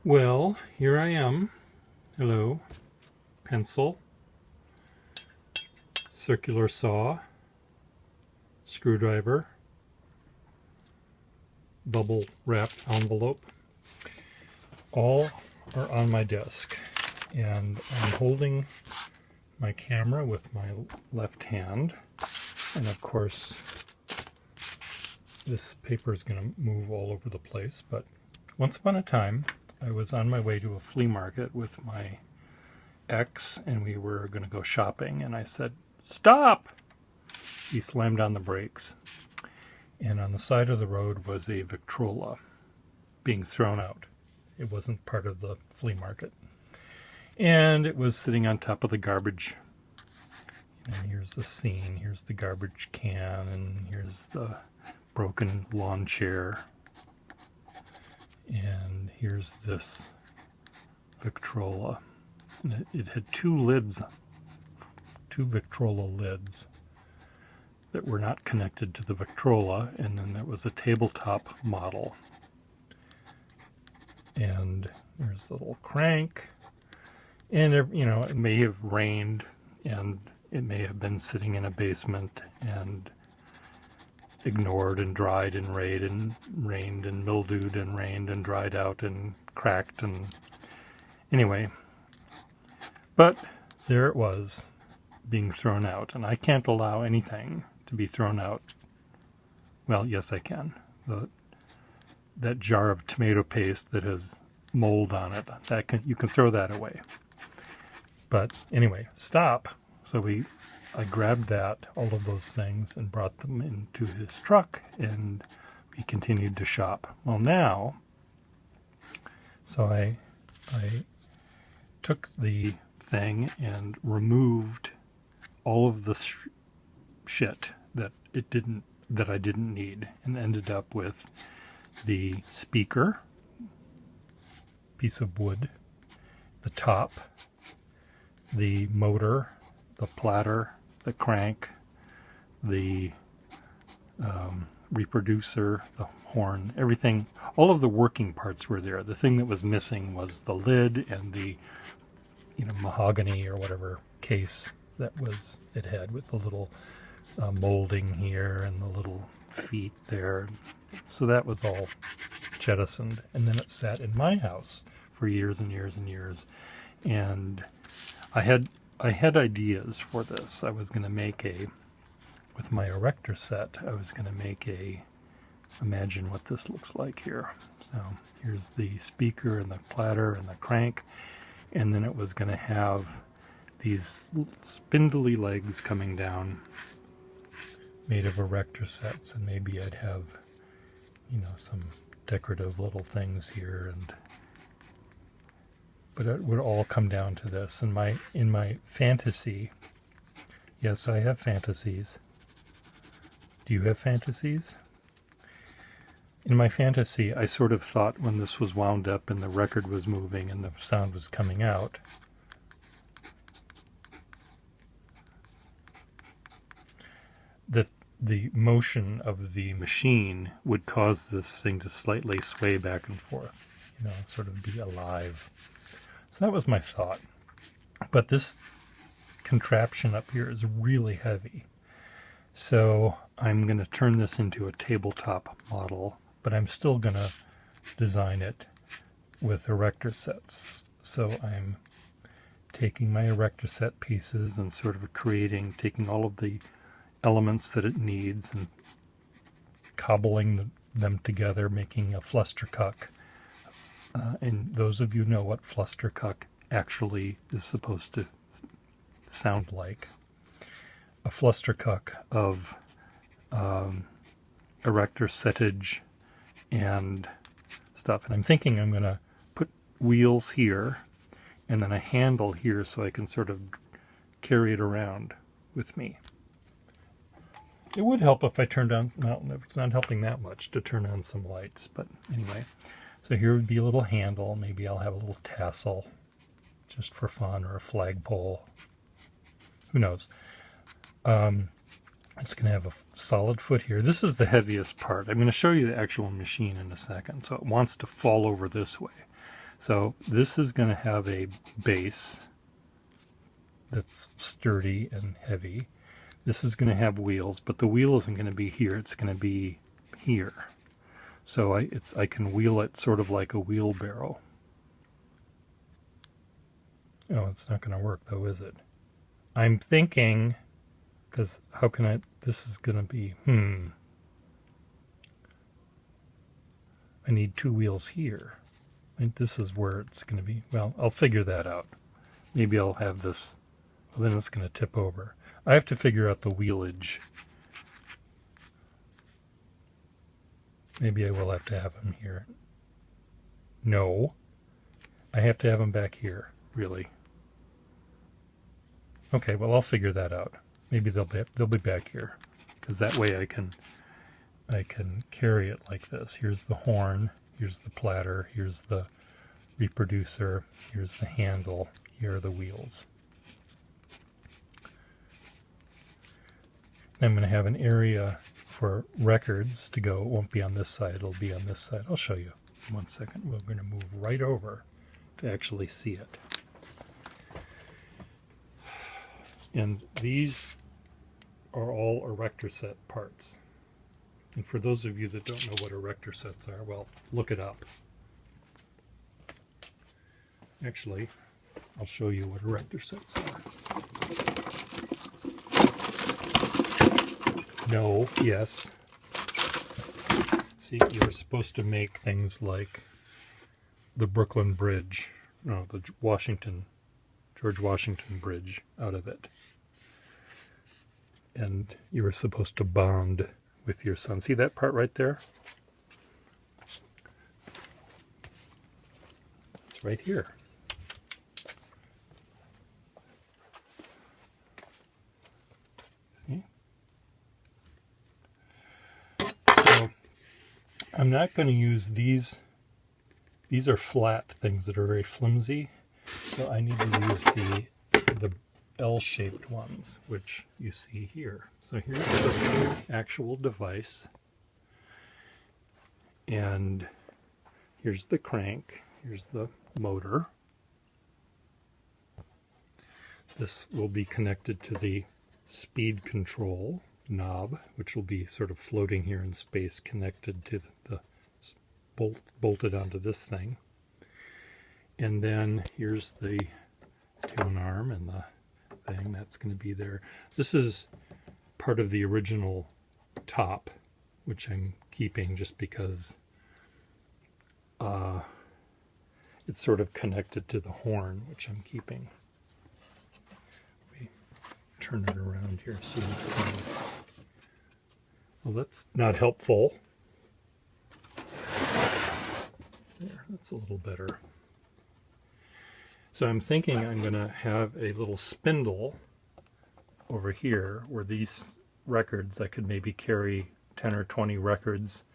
Well, here I am. Hello. Pencil, circular saw, screwdriver, bubble wrap envelope. All are on my desk. And I'm holding my camera with my left hand. And of course, this paper is going to move all over the place. But once upon a time, I was on my way to a flea market with my ex, and we were going to go shopping, and I said, "Stop!" He slammed on the brakes, and on the side of the road was a Victrola being thrown out. It wasn't part of the flea market, and it was sitting on top of the garbage. And here's the scene. Here's the garbage can, and here's the broken lawn chair, and here's this Victrola. And it had two lids, two Victrola lids that were not connected to the Victrola, and then there was a tabletop model. And there's the little crank, and it may have rained, and it may have been sitting in a basement and ignored and dried and rained and mildewed and rained and dried out and cracked, and anyway. But there it was, being thrown out, and I can't allow anything to be thrown out. Well, yes, I can. That jar of tomato paste that has mold on it, you can throw that away. But anyway, stop. So I grabbed all of those things, and brought them into his truck, and we continued to shop. Well, now, so I took the thing and removed all of the shit that I didn't need, and ended up with the speaker, piece of wood, the top, the motor, the platter, the crank, the reproducer, the horn, everything. All of the working parts were there. The thing that was missing was the lid and the mahogany or whatever case that it had, with the little molding here and the little feet there. So that was all jettisoned, and then it sat in my house for years and years and years. And I had ideas for this. I was going to make with my erector set, I was going to make imagine what this looks like here. So here's the speaker and the platter and the crank, and then it was going to have these spindly legs coming down, made of erector sets, and maybe I'd have, some decorative little things here, but it would all come down to this. And in my fantasy, yes, I have fantasies. Do you have fantasies? In my fantasy, I sort of thought, when this was wound up and the record was moving and the sound was coming out, that the motion of the machine would cause this thing to slightly sway back and forth, sort of be alive. So that was my thought. But this contraption up here is really heavy. So I'm going to turn this into a tabletop model, but I'm still going to design it with erector sets. So I'm taking my erector set pieces and sort of taking all of the elements that it needs and cobbling them together, making a flustercuck. And those of you know what flustercuck actually is supposed to sound like. A flustercuck of erector setage and stuff. And I'm thinking I'm going to put wheels here and then a handle here so I can sort of carry it around with me. It would help if I turned on, it's not helping that much to turn on some lights, but anyway. So here would be a little handle. Maybe I'll have a little tassel just for fun, or a flagpole. Who knows? It's going to have a solid foot here. This is the heaviest part. I'm going to show you the actual machine in a second. So it wants to fall over this way. So this is going to have a base that's sturdy and heavy. This is going to have wheels, but the wheel isn't going to be here. It's going to be here. So I can wheel it sort of like a wheelbarrow. Oh, it's not going to work though, is it? I'm thinking, because how can I, this is going to be, I need two wheels here. And this is where it's going to be. Well, I'll figure that out. Maybe I'll have this, well, then it's going to tip over. I have to figure out the wheelage. Maybe I will have to have them here. No. I have to have them back here, really. Okay, well, I'll figure that out. Maybe they'll be back here, because that way I can carry it like this. Here's the horn, here's the platter, here's the reproducer, here's the handle, here are the wheels. I'm going to have an area for records to go. It won't be on this side, it'll be on this side. I'll show you. 1 second. We're going to move right over to actually see it. And these are all erector set parts. And for those of you that don't know what erector sets are, well, look it up. Actually, I'll show you what erector sets are. No, yes. See, you were supposed to make things like the Brooklyn Bridge, no, the George Washington Bridge out of it. And you were supposed to bond with your son. See that part right there? It's right here. See? So I'm not going to use these. These are flat things that are very flimsy. So I need to use the L-shaped ones, which you see here. So here's the actual device, and here's the crank, here's the motor. This will be connected to the speed control knob, which will be sort of floating here in space, connected to the bolted onto this thing. And then here's the tune arm and the thing that's going to be there. This is part of the original top, which I'm keeping just because it's sort of connected to the horn, which I'm keeping. We turn it around here so you can see. Well, that's not helpful. There, that's a little better. So I'm thinking I'm going to have a little spindle over here where these records, I could maybe carry 10 or 20 records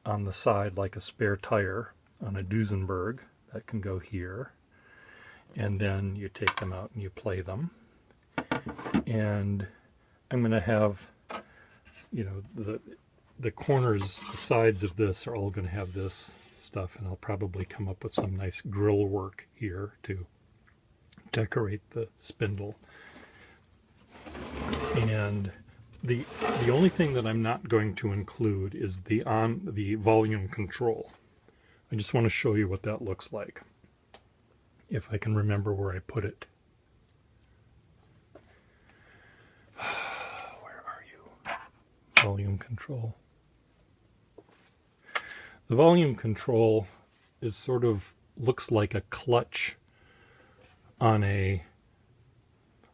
on the side like a spare tire on a Duesenberg. That can go here. And then you take them out and you play them. And I'm going to have, you know, the corners, the sides of this are all going to have this stuff, and I'll probably come up with some nice grill work here to decorate the spindle. And the only thing that I'm not going to include is the volume control. I just want to show you what that looks like, if I can remember where I put it. Where are you? Volume control. The volume control is sort of, looks like a clutch on a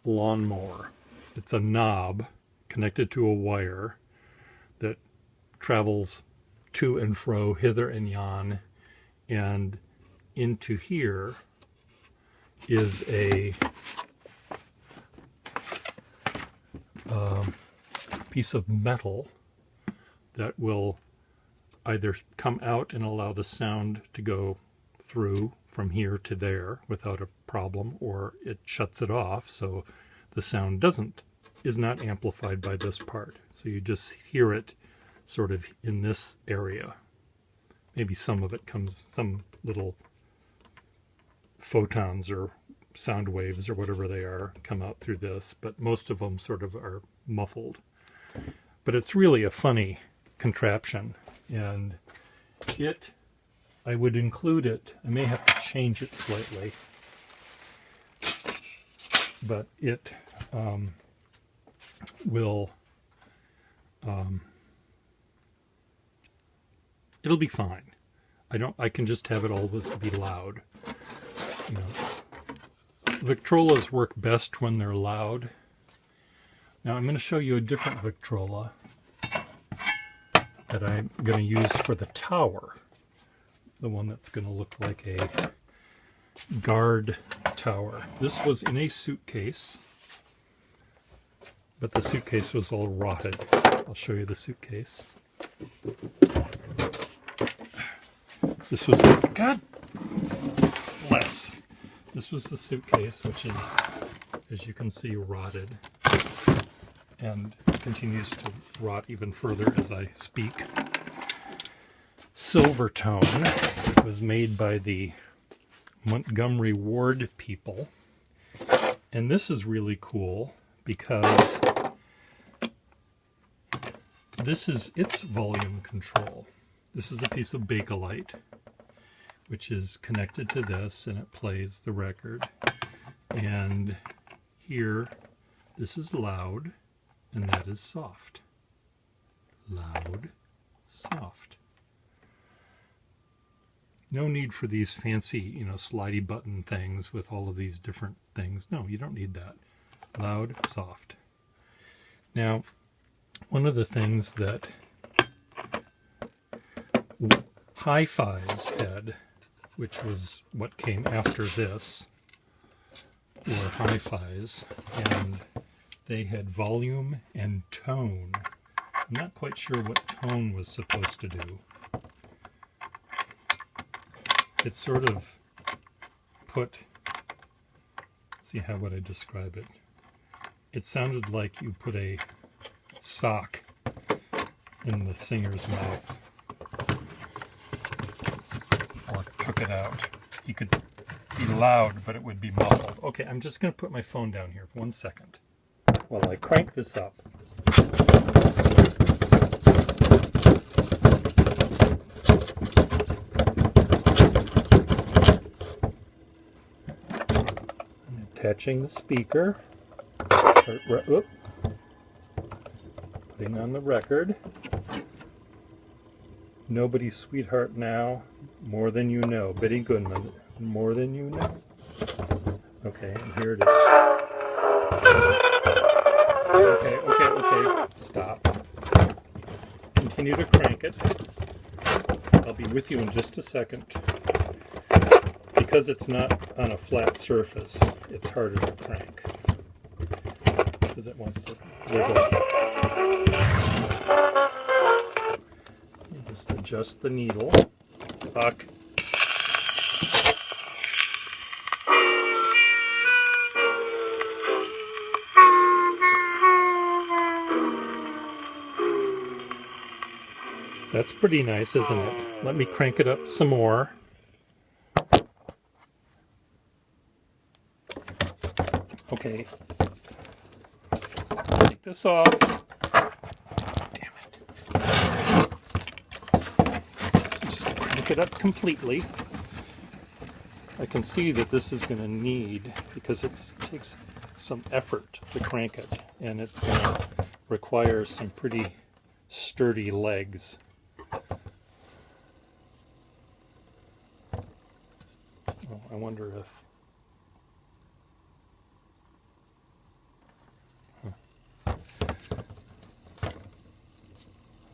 lawnmower. It's a knob connected to a wire that travels to and fro, hither and yon, and into here is a piece of metal that will either come out and allow the sound to go through from here to there without a problem, or it shuts it off so the sound is not amplified by this part. So you just hear it sort of in this area. Maybe some of it comes, some little photons or sound waves or whatever they are come out through this, but most of them sort of are muffled. But it's really a funny contraption, and I would include it. I may have to change it slightly, but it will it'll be fine. I can just have it always be loud. You know, Victrolas work best when they're loud. Now I'm going to show you a different Victrola that I'm going to use for the tower. The one that's going to look like a guard tower. This was in a suitcase, but the suitcase was all rotted. I'll show you the suitcase. This was, God bless. This was the suitcase, which is, as you can see, rotted, and continues to rot even further as I speak. Silvertone. It was made by the Montgomery Ward people, and this is really cool because this is its volume control. This is a piece of Bakelite which is connected to this, and it plays the record. And here, this is loud, and that is soft. Loud, soft. No need for these fancy, you know, slidey button things with all of these different things. No, you don't need that. Loud, soft. Now, one of the things that hi-fis had, which was what came after this, were hi-fis, and they had volume and tone. I'm not quite sure what tone was supposed to do. It sort of put, let's see, how would I describe it? It sounded like you put a sock in the singer's mouth, or took it out. You could be loud, but it would be muffled. Okay, I'm just going to put my phone down here for 1 second while I crank this up. I'm attaching the speaker. Putting on the record. Nobody's Sweetheart Now, More Than You Know. Betty Goodman, More Than You Know. Okay, and here it is. Okay. Stop. Continue to crank it. I'll be with you in just a second. Because it's not on a flat surface, it's harder to crank. Because it wants to wiggle. Just adjust the needle. Fuck. That's pretty nice, isn't it? Let me crank it up some more. Okay. Take this off. Damn it. Just crank it up completely. I can see that this is going to need, because it takes some effort to crank it, and it's going to require some pretty sturdy legs. Oh, I wonder if...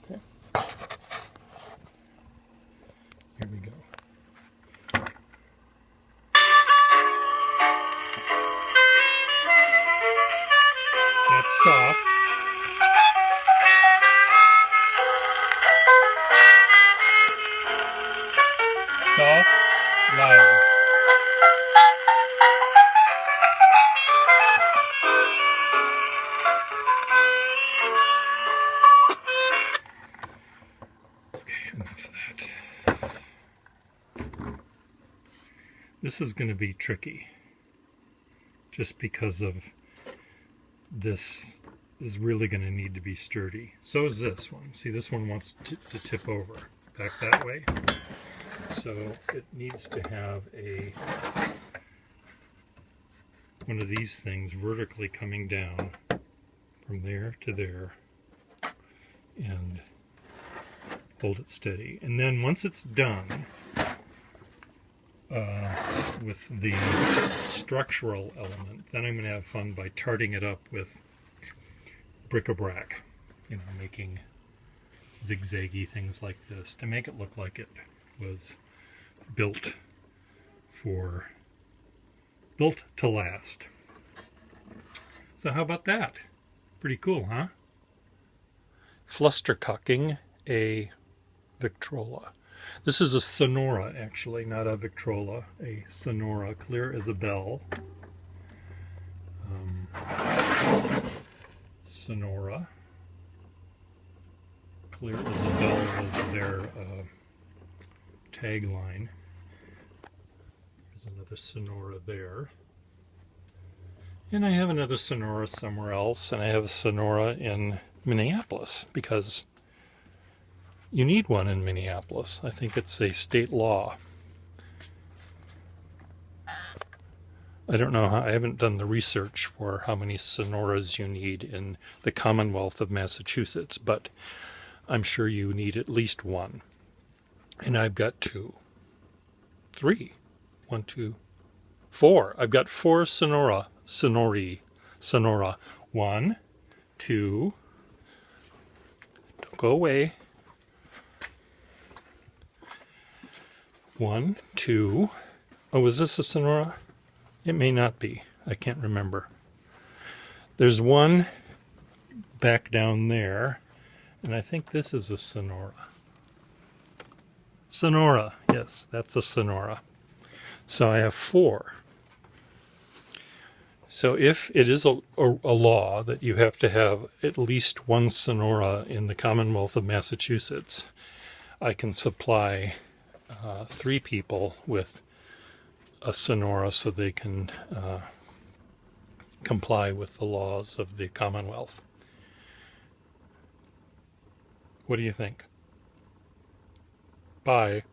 Okay. Here we go. That's soft. Soft, loud. Okay, enough of that. This is going to be tricky, just because of this is really going to need to be sturdy. So is this one. See, this one wants to tip over back that way. So it needs to have one of these things vertically coming down from there to there and hold it steady. And then once it's done with the structural element, then I'm going to have fun by tarting it up with bric-a-brac, you know, making zigzaggy things like this to make it look like it was built to last. So how about that? Pretty cool, huh? Flustercucking a Victrola. This is a Sonora, actually, not a Victrola. A Sonora, clear as a bell. Sonora. Clear as a bell was their tagline. There's another Sonora there. And I have another Sonora somewhere else, and I have a Sonora in Minneapolis, because you need one in Minneapolis. I think it's a state law. I don't know how, I haven't done the research for how many Sonoras you need in the Commonwealth of Massachusetts, but I'm sure you need at least one. And I've got four. I've got four Sonora. 1, 2, don't go away. 1, 2. Oh, is this a Sonora? It may not be. I can't remember. There's one back down there, and I think this is a Sonora. Sonora, yes, that's a Sonora. So I have 4. So if it is a law that you have to have at least one Sonora in the Commonwealth of Massachusetts, I can supply 3 people with a Sonora so they can comply with the laws of the Commonwealth. What do you think? Bye.